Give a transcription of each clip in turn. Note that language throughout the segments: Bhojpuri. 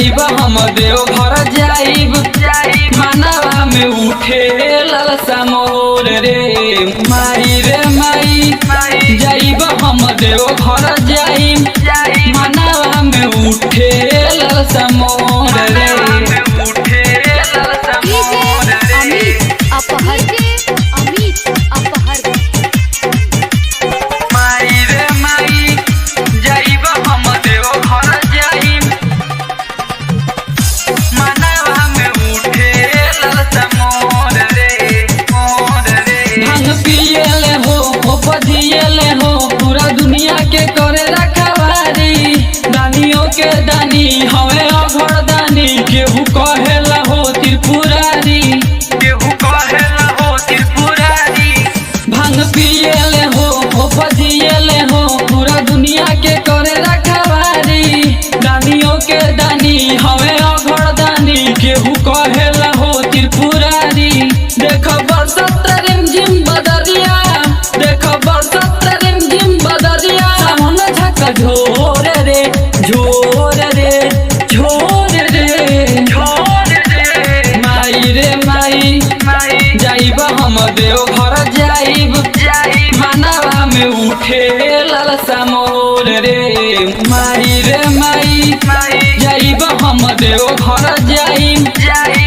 जाइब हम देव घर जाइब मनवा में उठे लालसा मोर रे माई रे माई जाइब हम देव घर जाइब मनवा में उठे लालसा मोर रे पूरा दुनिया के करे रखवारी दानियों के दानी हवे अघड़ दानी केहू कहेला हो त्रिपुरारी भांग पियले हो पजियले हो पूरा दुनिया के करे रखवारी दानियों के दानी हवे अघड़ दानी केहू कहेला हो त्रिपुरारी देख बरसत रिमझिम बदरिया देख बरसत झोर रे झोर रे झोर रे माई रे माई जाइब हम देव घर जाइब मनवा में उठे लालसा मोर रे माई रे माई जाइब हम देव घर जाइब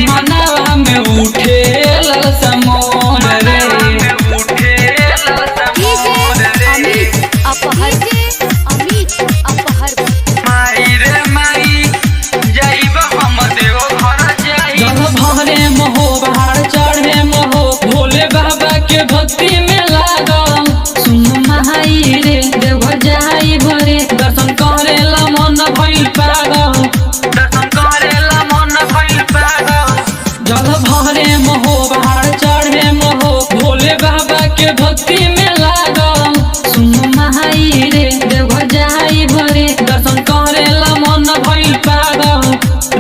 मनवा में उठे लालसा मोर रे भक्ति में लागल सुन माई रे देव जाई भरे दर्शन करेला मन भइल पागल जल भरे महो बाहर चढ़े महो भोले बाबा के भक्ति में लागल सुन माई रे देव जाई भरे दर्शन करेला मन भइल पागल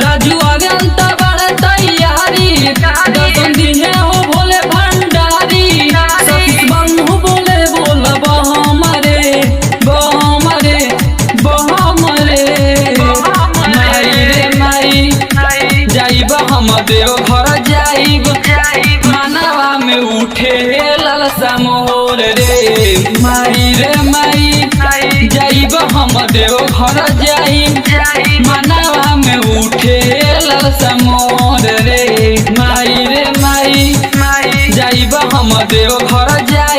राजू अगंत बड़ तैयारी दर्शन दिने हो भोले भंडारी हम देव घर जाइब मनवा में उठे लालसा मोर रे माई रे माई जाइब हम देव घर जाइब मनवा में उठे लालसा मोर रे माई रे माई जाइब हम देव घर जाइब